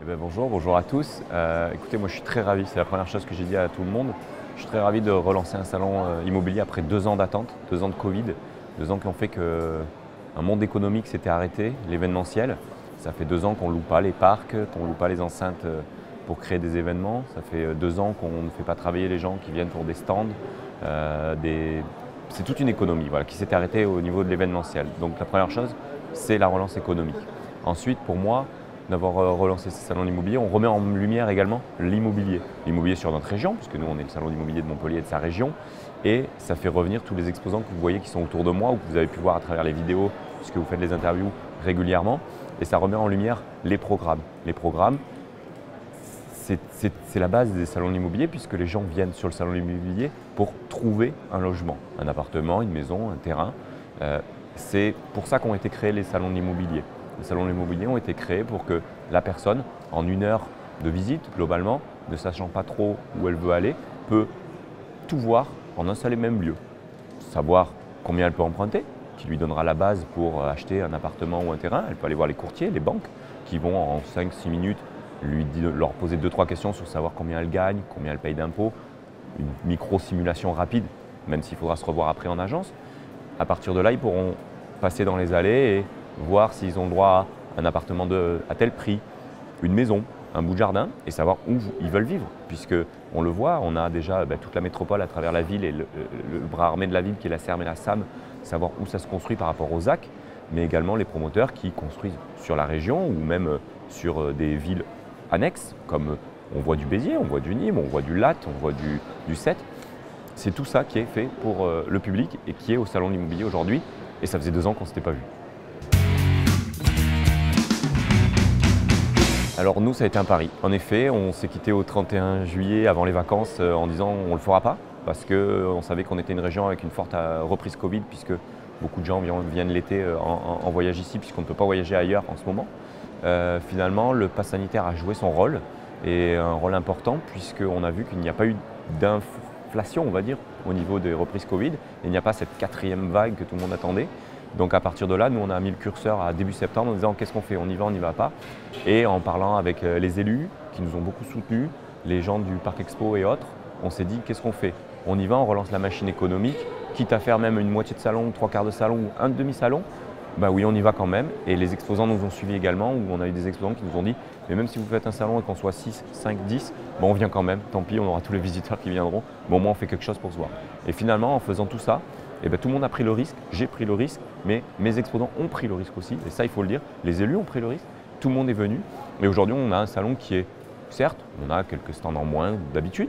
Bonjour, bonjour à tous. Écoutez, moi je suis très ravi, c'est la première chose que j'ai dit à tout le monde. Je suis très ravi de relancer un salon immobilier après 2 ans d'attente, 2 ans de Covid, 2 ans qui ont fait qu'un monde économique s'était arrêté, l'événementiel. Ça fait 2 ans qu'on ne loue pas les parcs, qu'on ne loue pas les enceintes pour créer des événements. Ça fait 2 ans qu'on ne fait pas travailler les gens qui viennent pour des stands. C'est toute une économie qui s'était arrêtée au niveau de l'événementiel. Donc la première chose, c'est la relance économique. Ensuite, pour moi, d'avoir relancé ce salon d'immobilier, on remet en lumière également l'immobilier. L'immobilier sur notre région, puisque nous on est le salon d'immobilier de Montpellier et de sa région, et ça fait revenir tous les exposants que vous voyez qui sont autour de moi, ou que vous avez pu voir à travers les vidéos, puisque vous faites les interviews régulièrement, et ça remet en lumière les programmes. Les programmes, c'est la base des salons d'immobilier, puisque les gens viennent sur le salon d'immobilier pour trouver un logement, un appartement, une maison, un terrain. C'est pour ça qu'ont été créés les salons d'immobilier. Les salons immobiliers ont été créés pour que la personne, en 1 heure de visite, globalement, ne sachant pas trop où elle veut aller, peut tout voir en un seul et même lieu. Savoir combien elle peut emprunter, qui lui donnera la base pour acheter un appartement ou un terrain. Elle peut aller voir les courtiers, les banques, qui vont en 5-6 minutes leur poser 2-3 questions sur savoir combien elle gagne, combien elle paye d'impôts, une micro-simulation rapide, même s'il faudra se revoir après en agence. À partir de là, ils pourront passer dans les allées et voir s'ils ont droit à un appartement à tel prix, une maison, un bout de jardin, et savoir où ils veulent vivre. Puisque on le voit, on a déjà toute la métropole à travers la ville et le bras armé de la ville qui est la SERM et la SAM, savoir où ça se construit par rapport aux ZAC, mais également les promoteurs qui construisent sur la région ou même sur des villes annexes, comme on voit du Béziers, on voit du Nîmes, on voit du Latte, on voit du Sète. C'est tout ça qui est fait pour le public et qui est au salon de l'immobilier aujourd'hui, et ça faisait 2 ans qu'on ne s'était pas vu. Alors nous, ça a été un pari. En effet, on s'est quitté au 31 juillet avant les vacances en disant on ne le fera pas parce qu'on savait qu'on était une région avec une forte reprise Covid puisque beaucoup de gens viennent l'été en voyage ici puisqu'on ne peut pas voyager ailleurs en ce moment. Finalement, le pass sanitaire a joué son rôle et un rôle important puisqu'on a vu qu'il n'y a pas eu d'inflation, on va dire, au niveau des reprises Covid. Il n'y a pas cette 4e vague que tout le monde attendait. Donc à partir de là, nous on a mis le curseur à début septembre en disant qu'est-ce qu'on fait, on y va, on n'y va pas. Et en parlant avec les élus qui nous ont beaucoup soutenus, les gens du Parc Expo et autres, on s'est dit qu'est-ce qu'on fait? On y va, on relance la machine économique, quitte à faire même une moitié de salon, 3/4 de salon ou un demi-salon. Bah oui, on y va quand même. Et les exposants nous ont suivis également, où on a eu des exposants qui nous ont dit mais même si vous faites un salon et qu'on soit 6, 5, 10, bon, on vient quand même, tant pis, on aura tous les visiteurs qui viendront, mais au moins on fait quelque chose pour se voir. Et finalement, en faisant tout ça, tout le monde a pris le risque, j'ai pris le risque, mais mes exposants ont pris le risque aussi, et ça il faut le dire, les élus ont pris le risque, tout le monde est venu, et aujourd'hui on a un salon qui est, certes, on a quelques stands en moins d'habitude,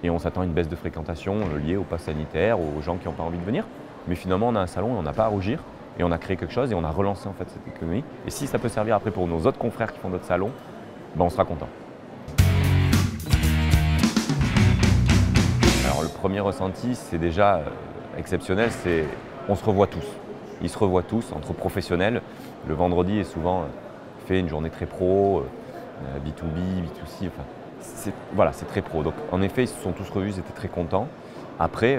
et on s'attend à une baisse de fréquentation liée au pass sanitaire, aux gens qui n'ont pas envie de venir, mais finalement on a un salon et on n'a pas à rougir, et on a créé quelque chose et on a relancé en fait cette économie, et si ça peut servir après pour nos autres confrères qui font d'autres salons, on sera content. Alors le premier ressenti, c'est déjà exceptionnel, c'est on se revoit tous. Ils se revoient tous entre professionnels. Le vendredi est souvent fait une journée très pro, B2B, B2C, voilà, c'est très pro. Donc en effet, ils se sont tous revus, ils étaient très contents. Après,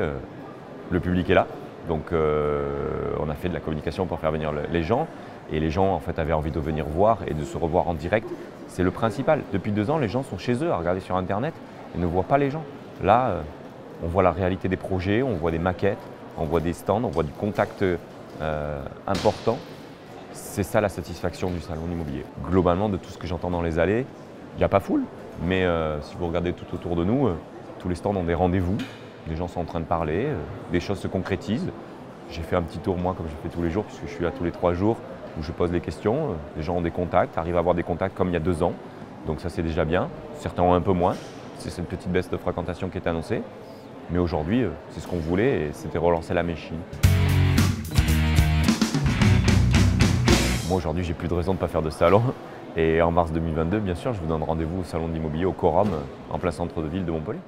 le public est là, donc on a fait de la communication pour faire venir les gens. Et les gens en fait avaient envie de venir voir et de se revoir en direct. C'est le principal. Depuis 2 ans, les gens sont chez eux à regarder sur Internet et ne voient pas les gens. Là, on voit la réalité des projets, on voit des maquettes, on voit des stands, on voit du contact important. C'est ça la satisfaction du salon immobilier. Globalement, de tout ce que j'entends dans les allées, il n'y a pas foule, mais si vous regardez tout autour de nous, tous les stands ont des rendez-vous, les gens sont en train de parler, des choses se concrétisent. J'ai fait un petit tour, moi, comme je fais tous les jours, puisque je suis là tous les 3 jours, où je pose les questions. Les gens ont des contacts, arrivent à avoir des contacts comme il y a 2 ans. Donc ça, c'est déjà bien. Certains ont un peu moins. C'est cette petite baisse de fréquentation qui est annoncée. Mais aujourd'hui, c'est ce qu'on voulait et c'était relancer la machine. Moi, aujourd'hui, j'ai plus de raison de ne pas faire de salon. Et en mars 2022, bien sûr, je vous donne rendez-vous au salon de l'immobilier au Corum, en plein centre de ville de Montpellier.